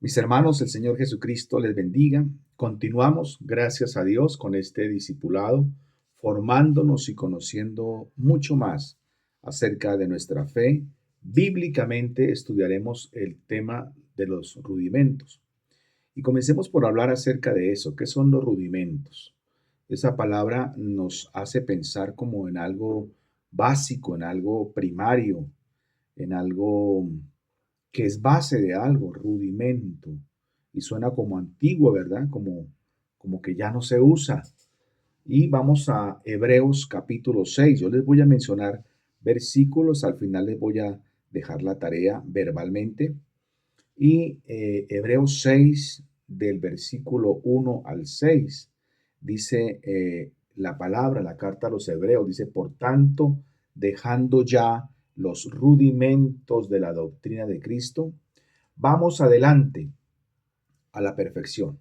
Mis hermanos, el Señor Jesucristo les bendiga. Continuamos, gracias a Dios, con este discipulado, formándonos y conociendo mucho más acerca de nuestra fe. Bíblicamente estudiaremos el tema de los rudimentos. Y comencemos por hablar acerca de eso. ¿Qué son los rudimentos? Esa palabra nos hace pensar como en algo básico, en algo primario, en algo que es base de algo, rudimento, y suena como antiguo, ¿verdad? Como que ya no se usa. Y vamos a Hebreos capítulo 6. Yo les voy a mencionar versículos, al final les voy a dejar la tarea verbalmente. Y Hebreos 6, del versículo 1 al 6, dice la palabra, la carta a los hebreos, dice, por tanto, dejando ya los rudimentos de la doctrina de Cristo, vamos adelante a la perfección,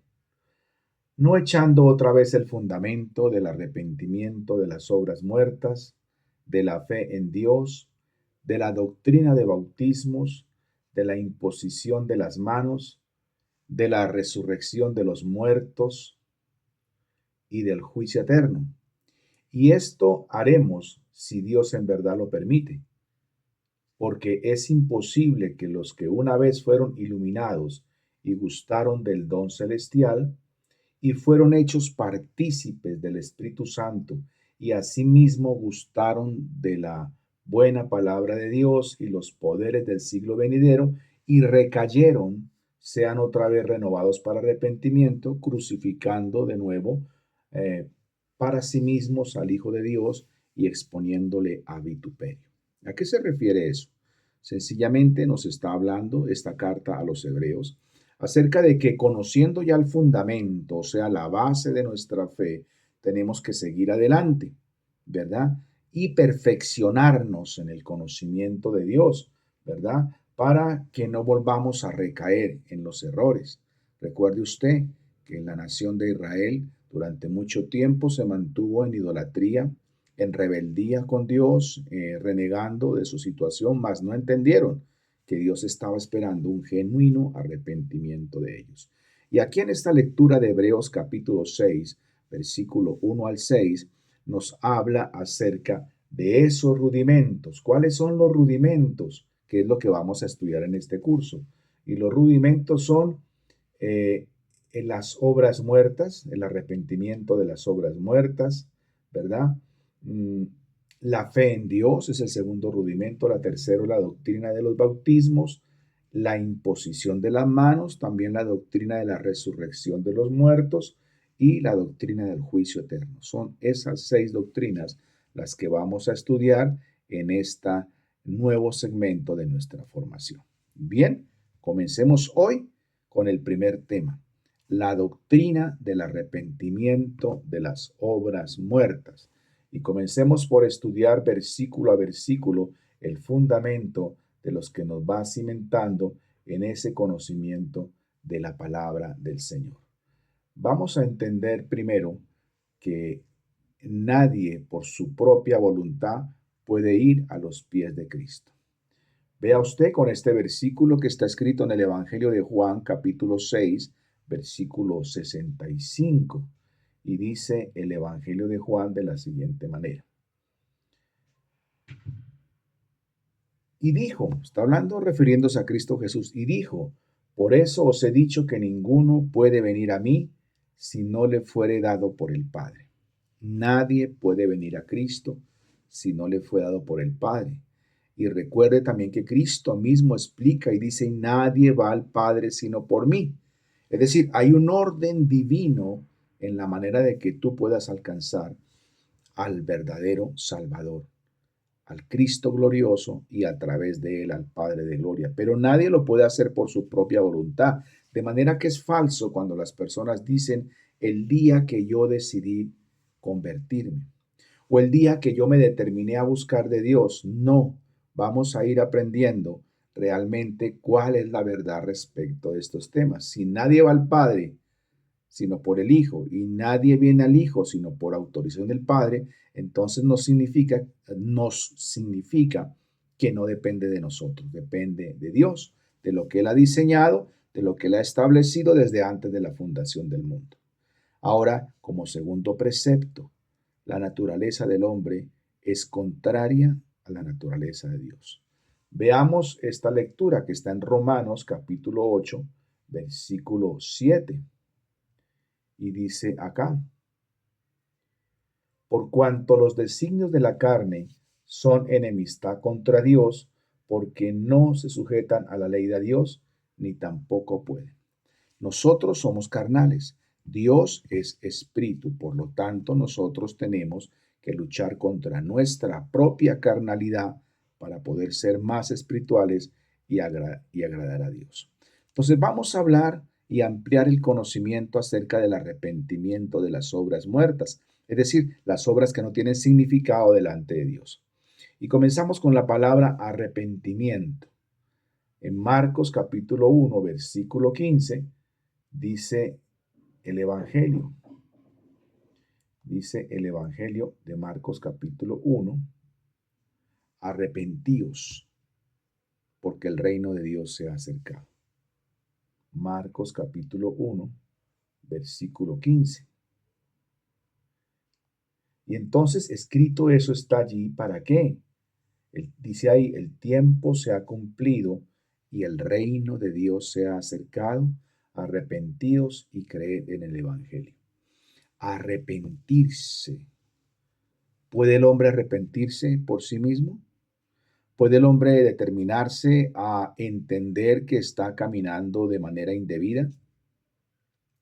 no echando otra vez el fundamento del arrepentimiento de las obras muertas, de la fe en Dios, de la doctrina de bautismos, de la imposición de las manos, de la resurrección de los muertos y del juicio eterno. Y esto haremos si Dios en verdad lo permite, porque es imposible que los que una vez fueron iluminados y gustaron del don celestial y fueron hechos partícipes del Espíritu Santo y asimismo gustaron de la buena palabra de Dios y los poderes del siglo venidero y recayeron, sean otra vez renovados para arrepentimiento, crucificando de nuevo eh, para sí mismos al Hijo de Dios y exponiéndole a vituperio. ¿A qué se refiere eso? Sencillamente nos está hablando esta carta a los hebreos acerca de que conociendo ya el fundamento, o sea, la base de nuestra fe, tenemos que seguir adelante, ¿verdad? Y perfeccionarnos en el conocimiento de Dios, ¿verdad? Para que no volvamos a recaer en los errores. Recuerde usted que en la nación de Israel durante mucho tiempo se mantuvo en idolatría, en rebeldía con Dios, renegando de su situación, mas no entendieron que Dios estaba esperando un genuino arrepentimiento de ellos. Y aquí en esta lectura de Hebreos capítulo 6, versículo 1 al 6, nos habla acerca de esos rudimentos. ¿Cuáles son los rudimentos? Que es lo que vamos a estudiar en este curso. Y los rudimentos son en las obras muertas, el arrepentimiento de las obras muertas, ¿verdad? Mm, la fe en Dios es el segundo rudimento, la tercera la doctrina de los bautismos, la imposición de las manos, también la doctrina de la resurrección de los muertos y la doctrina del juicio eterno. Son esas 6 doctrinas las que vamos a estudiar en este nuevo segmento de nuestra formación. Bien, comencemos hoy con el primer tema, la doctrina del arrepentimiento de las obras muertas. Y comencemos por estudiar versículo a versículo el fundamento de los que nos va cimentando en ese conocimiento de la palabra del Señor. Vamos a entender primero que nadie por su propia voluntad puede ir a los pies de Cristo. Vea usted con este versículo que está escrito en el Evangelio de Juan, capítulo 6, versículo 65. Y dice el Evangelio de Juan de la siguiente manera. Y dijo, está hablando refiriéndose a Cristo Jesús, y dijo, por eso os he dicho que ninguno puede venir a mí si no le fuere dado por el Padre. Nadie puede venir a Cristo si no le fue dado por el Padre. Y recuerde también que Cristo mismo explica y dice, nadie va al Padre sino por mí. Es decir, hay un orden divino en la manera de que tú puedas alcanzar al verdadero Salvador, al Cristo glorioso y a través de él al Padre de gloria. Pero nadie lo puede hacer por su propia voluntad. De manera que es falso cuando las personas dicen el día que yo decidí convertirme o el día que yo me determiné a buscar de Dios. No, vamos a ir aprendiendo realmente cuál es la verdad respecto de estos temas. Si nadie va al Padre sino por el Hijo, y nadie viene al Hijo sino por autorización del Padre, entonces nos significa que no depende de nosotros, depende de Dios, de lo que Él ha diseñado, de lo que Él ha establecido desde antes de la fundación del mundo. Ahora, como segundo precepto, la naturaleza del hombre es contraria a la naturaleza de Dios. Veamos esta lectura que está en Romanos capítulo 8, versículo 7. Y dice acá: por cuanto los designios de la carne son enemistad contra Dios, porque no se sujetan a la ley de Dios, ni tampoco pueden. Nosotros somos carnales, Dios es espíritu, por lo tanto nosotros tenemos que luchar contra nuestra propia carnalidad para poder ser más espirituales y agradar a Dios. Entonces vamos a hablar y ampliar el conocimiento acerca del arrepentimiento de las obras muertas, es decir, las obras que no tienen significado delante de Dios. Y comenzamos con la palabra arrepentimiento. En Marcos capítulo 1, versículo 15, dice el Evangelio. Dice el Evangelio de Marcos capítulo 1, arrepentíos, porque el reino de Dios se ha acercado. Marcos capítulo 1, versículo 15. Y entonces escrito eso está allí, ¿para qué? Dice ahí, el tiempo se ha cumplido y el reino de Dios se ha acercado, arrepentidos y creed en el Evangelio. Arrepentirse. ¿Puede el hombre arrepentirse por sí mismo? ¿Puede el hombre determinarse a entender que está caminando de manera indebida?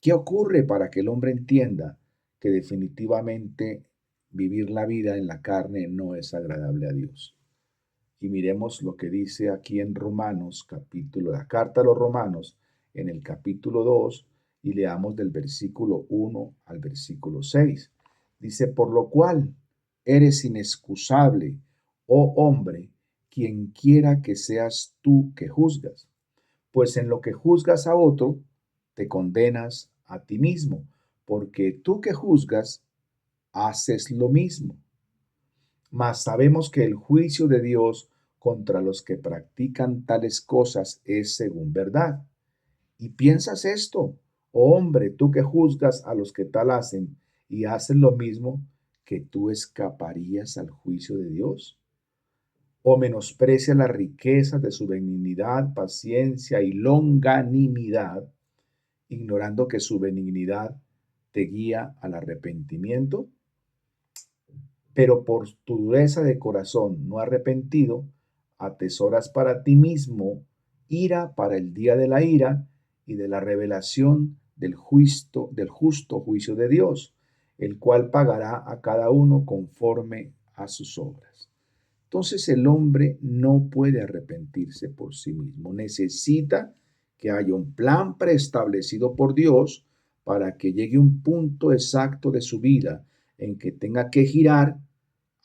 ¿Qué ocurre para que el hombre entienda que definitivamente vivir la vida en la carne no es agradable a Dios? Y miremos lo que dice aquí en Romanos, la carta a los Romanos, en el capítulo 2, y leamos del versículo 1 al versículo 6. Dice, por lo cual eres inexcusable, oh hombre, quien quiera que seas tú que juzgas, pues en lo que juzgas a otro, te condenas a ti mismo, porque tú que juzgas, haces lo mismo. Mas sabemos que el juicio de Dios contra los que practican tales cosas es según verdad. ¿Y piensas esto, oh hombre, tú que juzgas a los que tal hacen y haces lo mismo, que tú escaparías al juicio de Dios? ¿O menosprecias las riquezas de su benignidad, paciencia y longanimidad, ignorando que su benignidad te guía al arrepentimiento? Pero por tu dureza de corazón no arrepentido, atesoras para ti mismo ira para el día de la ira y de la revelación del justo juicio de Dios, el cual pagará a cada uno conforme a sus obras. Entonces el hombre no puede arrepentirse por sí mismo. Necesita que haya un plan preestablecido por Dios para que llegue un punto exacto de su vida en que tenga que girar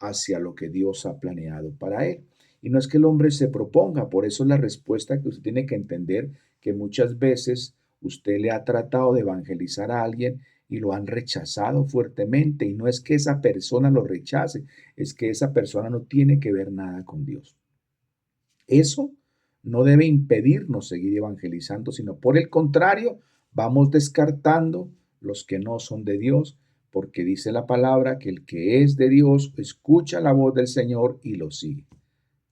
hacia lo que Dios ha planeado para él. Y no es que el hombre se proponga, por eso es la respuesta que usted tiene que entender, que muchas veces usted le ha tratado de evangelizar a alguien y lo han rechazado fuertemente. Y no es que esa persona lo rechace, es que esa persona no tiene que ver nada con Dios. Eso no debe impedirnos seguir evangelizando, sino por el contrario, vamos descartando los que no son de Dios, porque dice la palabra que el que es de Dios escucha la voz del Señor y lo sigue.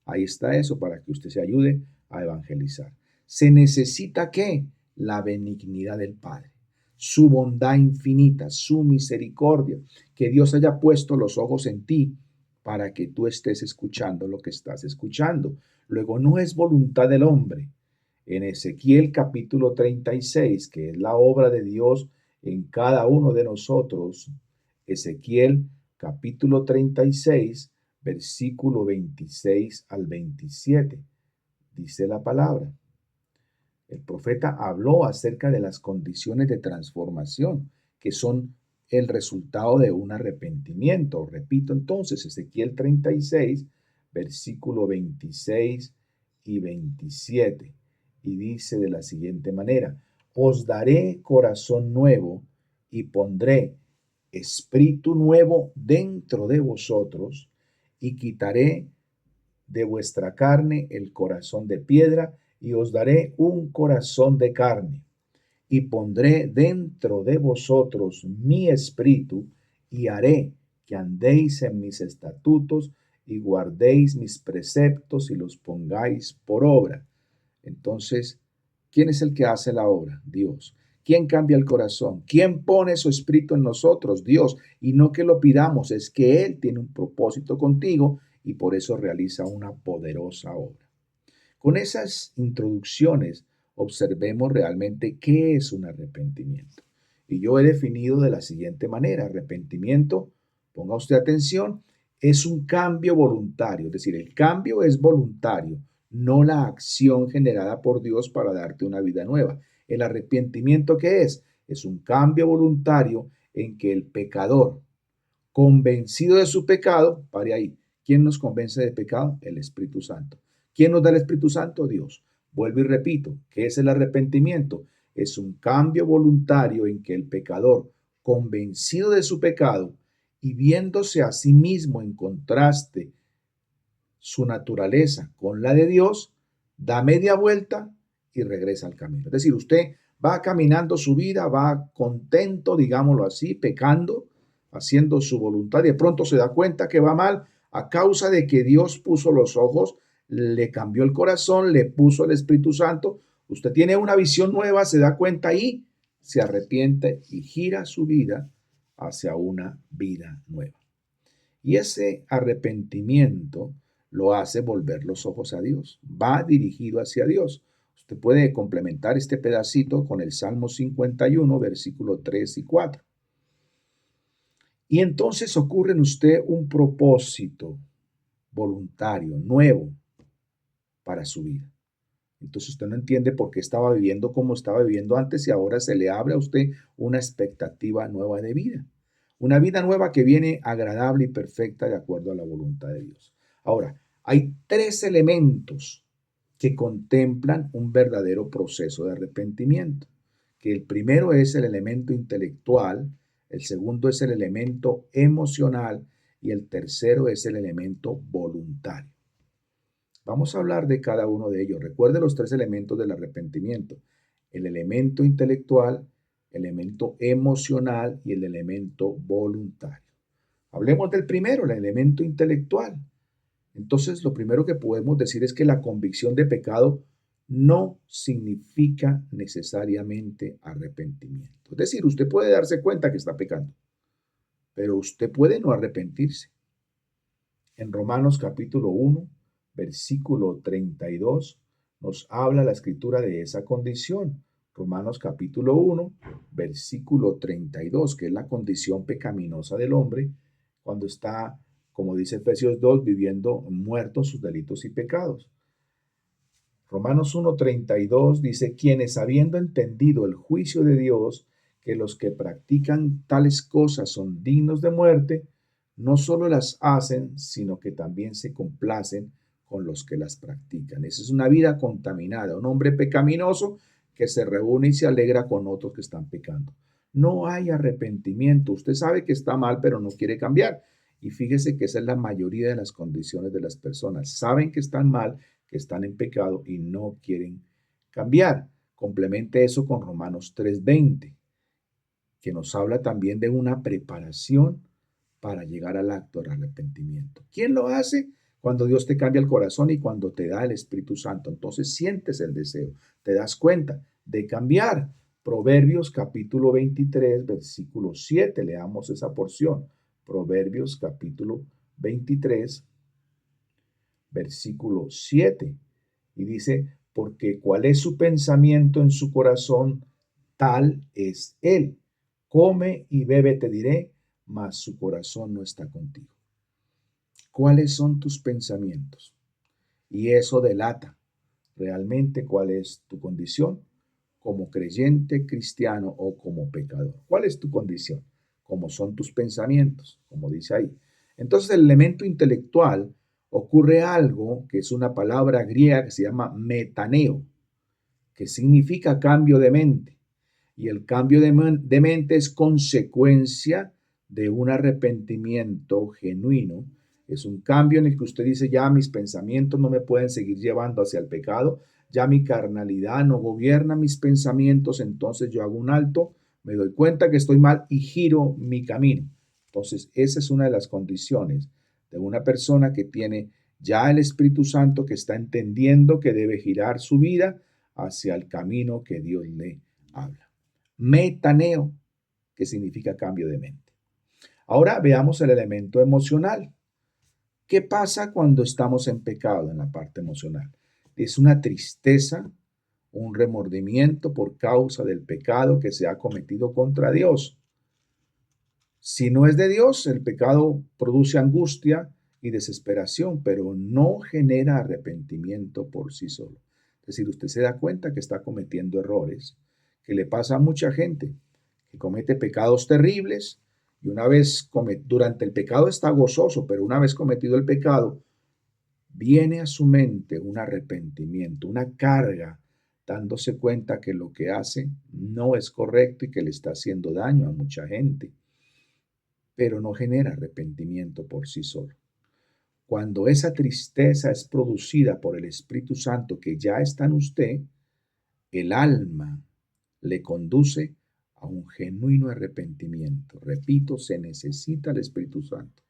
Ahí está eso para que usted se ayude a evangelizar. ¿Se necesita qué? La benignidad del Padre, su bondad infinita, su misericordia, que Dios haya puesto los ojos en ti para que tú estés escuchando lo que estás escuchando. Luego, no es voluntad del hombre. En Ezequiel capítulo 36, que es la obra de Dios en cada uno de nosotros, Ezequiel capítulo 36, versículo 26 al 27, dice la palabra. El profeta habló acerca de las condiciones de transformación, que son el resultado de un arrepentimiento. Repito entonces, Ezequiel 36, versículo 26 y 27. Y dice de la siguiente manera, os daré corazón nuevo y pondré espíritu nuevo dentro de vosotros y quitaré de vuestra carne el corazón de piedra y os daré un corazón de carne, y pondré dentro de vosotros mi espíritu, y haré que andéis en mis estatutos y guardéis mis preceptos y los pongáis por obra. Entonces, ¿quién es el que hace la obra? Dios. ¿Quién cambia el corazón? ¿Quién pone su espíritu en nosotros? Dios. Y no que lo pidamos, es que Él tiene un propósito contigo y por eso realiza una poderosa obra. Con esas introducciones, observemos realmente qué es un arrepentimiento. Y yo he definido de la siguiente manera: arrepentimiento, ponga usted atención, es un cambio voluntario, es decir, el cambio es voluntario, no la acción generada por Dios para darte una vida nueva. ¿El arrepentimiento qué es? Es un cambio voluntario en que el pecador, convencido de su pecado, pare ahí. ¿Quién nos convence de pecado? El Espíritu Santo. ¿Quién nos da el Espíritu Santo? Dios. Vuelvo y repito, ¿qué es el arrepentimiento? Es un cambio voluntario en que el pecador, convencido de su pecado y viéndose a sí mismo en contraste su naturaleza con la de Dios, da media vuelta y regresa al camino. Es decir, usted va caminando su vida, va contento, digámoslo así, pecando, haciendo su voluntad, y de pronto se da cuenta que va mal a causa de que Dios puso los ojos, le cambió el corazón, le puso el Espíritu Santo. Usted tiene una visión nueva, se da cuenta y se arrepiente y gira su vida hacia una vida nueva. Y ese arrepentimiento lo hace volver los ojos a Dios, va dirigido hacia Dios. Usted puede complementar este pedacito con el Salmo 51, versículo 3 y 4. Y entonces ocurre en usted un propósito voluntario, nuevo para su vida. Entonces usted no entiende por qué estaba viviendo como estaba viviendo antes y ahora se le abre a usted una expectativa nueva de vida. Una vida nueva que viene agradable y perfecta de acuerdo a la voluntad de Dios. Ahora, hay tres elementos que contemplan un verdadero proceso de arrepentimiento. Que el primero es el elemento intelectual, el segundo es el elemento emocional y el tercero es el elemento voluntario. Vamos a hablar de cada uno de ellos. Recuerde los tres elementos del arrepentimiento: el elemento intelectual, el elemento emocional y el elemento voluntario. Hablemos del primero, el elemento intelectual. Entonces, lo primero que podemos decir es que la convicción de pecado no significa necesariamente arrepentimiento. Es decir, usted puede darse cuenta que está pecando, pero usted puede no arrepentirse. En Romanos capítulo 1, versículo 32, nos habla la escritura de esa condición. Romanos capítulo 1, versículo 32, que es la condición pecaminosa del hombre cuando está, como dice Efesios 2, viviendo muerto en sus delitos y pecados. Romanos 1:32 dice: quienes habiendo entendido el juicio de Dios, que los que practican tales cosas son dignos de muerte, no solo las hacen, sino que también se complacen con los que las practican. Esa es una vida contaminada, un hombre pecaminoso que se reúne y se alegra con otros que están pecando. No hay arrepentimiento. Usted sabe que está mal, pero no quiere cambiar. Y fíjese que esa es la mayoría de las condiciones de las personas. Saben que están mal, que están en pecado y no quieren cambiar. Complemente eso con Romanos 3:20, que nos habla también de una preparación para llegar al acto del arrepentimiento. ¿Quién lo hace? Cuando Dios te cambia el corazón y cuando te da el Espíritu Santo. Entonces sientes el deseo, te das cuenta de cambiar. Proverbios capítulo 23, versículo 7, leamos esa porción. Proverbios capítulo 23, versículo 7. Y dice: porque cuál es su pensamiento en su corazón, tal es él. Come y bebe, te diré, mas su corazón no está contigo. ¿Cuáles son tus pensamientos? Y eso delata realmente cuál es tu condición como creyente cristiano o como pecador. ¿Cuál es tu condición? ¿Cómo son tus pensamientos? Como dice ahí. Entonces, el elemento intelectual, ocurre algo que es una palabra griega que se llama metaneo, que significa cambio de mente. Y el cambio de mente es consecuencia de un arrepentimiento genuino. Es un cambio en el que usted dice: ya mis pensamientos no me pueden seguir llevando hacia el pecado, ya mi carnalidad no gobierna mis pensamientos, entonces yo hago un alto, me doy cuenta que estoy mal y giro mi camino. Entonces, esa es una de las condiciones de una persona que tiene ya el Espíritu Santo, que está entendiendo que debe girar su vida hacia el camino que Dios le habla. Metaneo, que significa cambio de mente. Ahora veamos el elemento emocional. ¿Qué pasa cuando estamos en pecado en la parte emocional? Es una tristeza, un remordimiento por causa del pecado que se ha cometido contra Dios. Si no es de Dios, el pecado produce angustia y desesperación, pero no genera arrepentimiento por sí solo. Es decir, usted se da cuenta que está cometiendo errores, que le pasa a mucha gente, que comete pecados terribles y una vez durante el pecado está gozoso, pero una vez cometido el pecado, viene a su mente un arrepentimiento, una carga, dándose cuenta que lo que hace no es correcto y que le está haciendo daño a mucha gente, pero no genera arrepentimiento por sí solo. Cuando esa tristeza es producida por el Espíritu Santo que ya está en usted, el alma le conduce a un genuino arrepentimiento. Repito, se necesita el Espíritu Santo.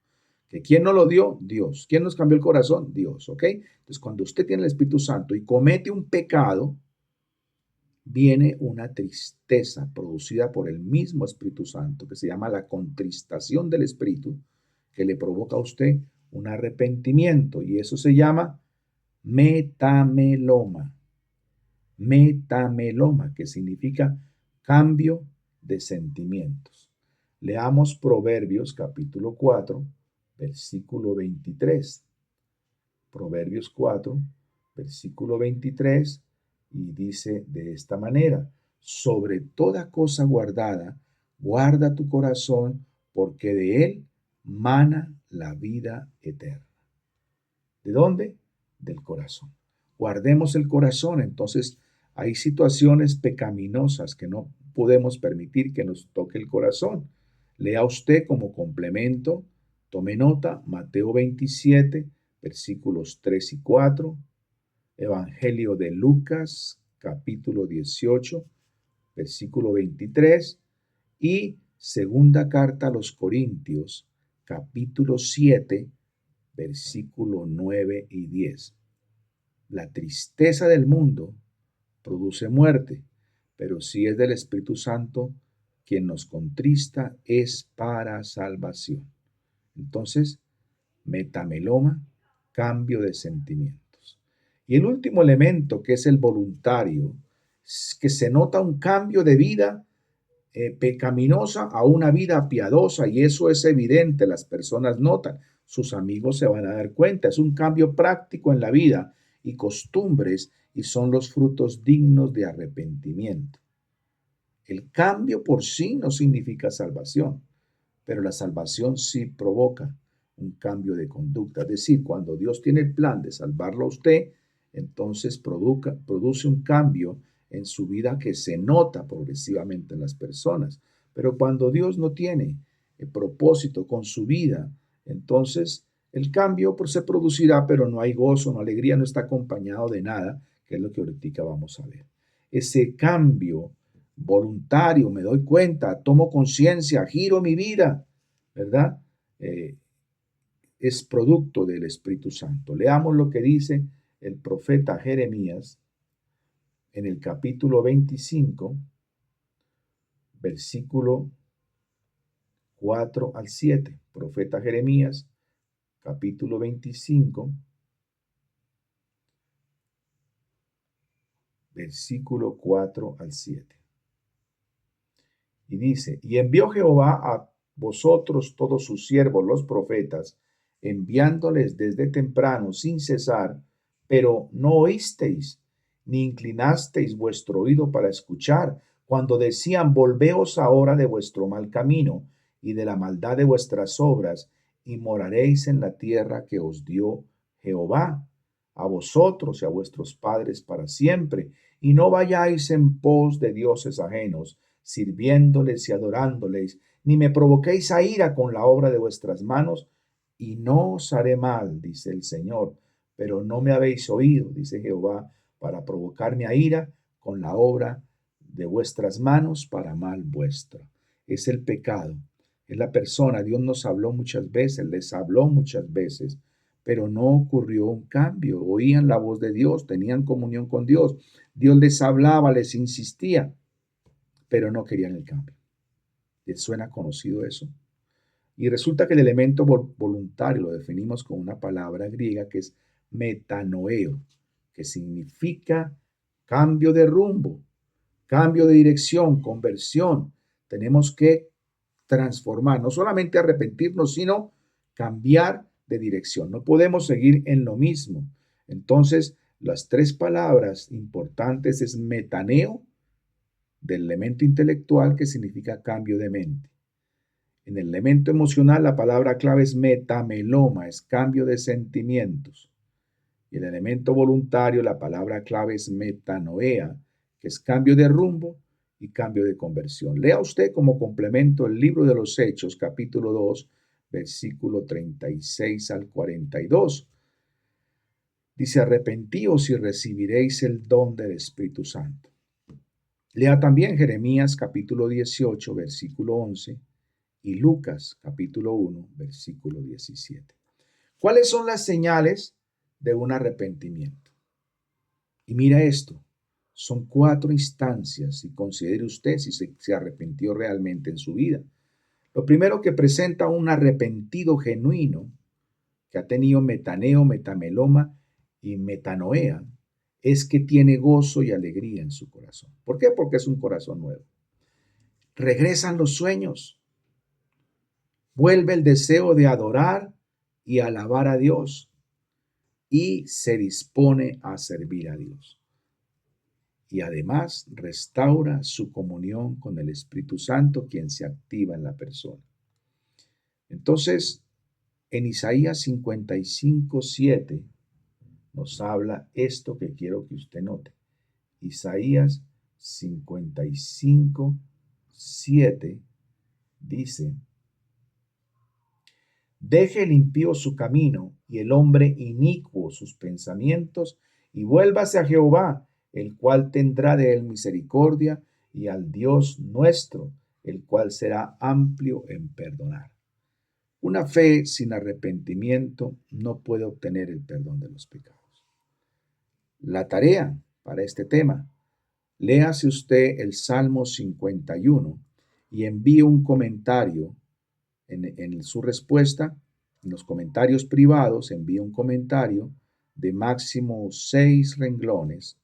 ¿Que quién nos lo dio? Dios. ¿Quién nos cambió el corazón? Dios, ¿ok? Entonces, cuando usted tiene el Espíritu Santo y comete un pecado, viene una tristeza producida por el mismo Espíritu Santo, que se llama la contristación del Espíritu, que le provoca a usted un arrepentimiento, y eso se llama metameloma. Metameloma, que significa cambio de sentimientos. Leamos Proverbios capítulo 4, versículo 23. Proverbios 4, versículo 23, y dice de esta manera: sobre toda cosa guardada, guarda tu corazón, porque de él mana la vida eterna. ¿De dónde? Del corazón. Guardemos el corazón. Entonces, hay situaciones pecaminosas que no podemos permitir que nos toque el corazón. Lea usted como complemento, tome nota, Mateo 27, versículos 3 y 4, Evangelio de Lucas, capítulo 18, versículo 23, y segunda carta a los Corintios, capítulo 7, versículo 9 y 10. La tristeza del mundo produce muerte, pero si es del Espíritu Santo quien nos contrista, es para salvación. Entonces, metameloma, cambio de sentimientos. Y el último elemento, que es el voluntario, es que se nota un cambio de vida pecaminosa a una vida piadosa, y eso es evidente, las personas notan, sus amigos se van a dar cuenta, es un cambio práctico en la vida y costumbres, y son los frutos dignos de arrepentimiento. El cambio por sí no significa salvación, pero la salvación sí provoca un cambio de conducta. Es decir, cuando Dios tiene el plan de salvarlo a usted, entonces produce un cambio en su vida que se nota progresivamente en las personas. Pero cuando Dios no tiene el propósito con su vida, entonces el cambio se producirá, pero no hay gozo, no alegría, no está acompañado de nada, que es lo que ahorita vamos a ver. Ese cambio voluntario, me doy cuenta, tomo conciencia, giro mi vida, ¿verdad? Es producto del Espíritu Santo. Leamos lo que dice el profeta Jeremías en el capítulo 25, versículo 4 al 7. Profeta Jeremías, capítulo 25, versículo 4 al 7. Y dice: y envió Jehová a vosotros todos sus siervos los profetas, enviándoles desde temprano sin cesar, pero no oísteis, ni inclinasteis vuestro oído para escuchar, cuando decían: volveos ahora de vuestro mal camino y de la maldad de vuestras obras, y moraréis en la tierra que os dio Jehová, a vosotros y a vuestros padres para siempre, y no vayáis en pos de dioses ajenos, sirviéndoles y adorándoles, ni me provoquéis a ira con la obra de vuestras manos, y no os haré mal, dice el Señor. Pero no me habéis oído, dice Jehová, para provocarme a ira con la obra de vuestras manos para mal vuestro. Es el pecado, es la persona. Dios nos habló muchas veces, les habló muchas veces, pero no ocurrió un cambio. Oían la voz de Dios, tenían comunión con Dios. Dios les hablaba, les insistía, pero no querían el cambio. ¿Les suena conocido eso? Y resulta que el elemento voluntario lo definimos con una palabra griega que es metanoeo, que significa cambio de rumbo, cambio de dirección, conversión. Tenemos que transformar, no solamente arrepentirnos, sino cambiar de dirección. No podemos seguir en lo mismo. Entonces, las tres palabras importantes es metaneo, del elemento intelectual, que significa cambio de mente. En el elemento emocional, la palabra clave es metameloma, es cambio de sentimientos. Y el elemento voluntario, la palabra clave es metanoea, que es cambio de rumbo y cambio de conversión. Lea usted como complemento el libro de los Hechos, capítulo 2, versículo 36 al 42. Dice, arrepentíos y recibiréis el don del Espíritu Santo. Lea también Jeremías, capítulo 18, versículo 11, y Lucas, capítulo 1, versículo 17. ¿Cuáles son las señales de un arrepentimiento? Y mira esto, son 4 instancias y considere usted si se arrepintió realmente en su vida. Lo primero que presenta un arrepentido genuino que ha tenido metaneo, metameloma y metanoea es que tiene gozo y alegría en su corazón. ¿Por qué? Porque es un corazón nuevo. Regresan los sueños, vuelve el deseo de adorar y alabar a Dios y se dispone a servir a Dios. Y además restaura su comunión con el Espíritu Santo, quien se activa en la persona. Entonces, en Isaías 55:7 nos habla esto que quiero que usted note. Isaías 55:7 dice, deje el impío su camino y el hombre inicuo sus pensamientos y vuélvase a Jehová, el cual tendrá de él misericordia, y al Dios nuestro, el cual será amplio en perdonar. Una fe sin arrepentimiento no puede obtener el perdón de los pecados. La tarea para este tema, léase usted el Salmo 51 y envíe un comentario en su respuesta. En los comentarios privados envíe un comentario de máximo 6 renglones,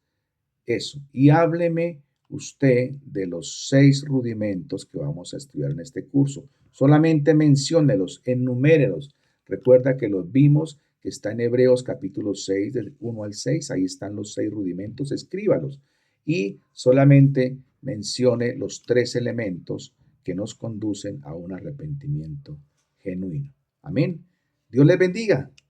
eso, y hábleme usted de los 6 rudimentos que vamos a estudiar en este curso. Solamente menciónelos, enumérelos. Recuerda que los vimos, que está en Hebreos capítulo 6, del 1 al 6, ahí están los 6 rudimentos, escríbalos. Y solamente mencione los 3 elementos que nos conducen a un arrepentimiento genuino. Amén. Dios les bendiga.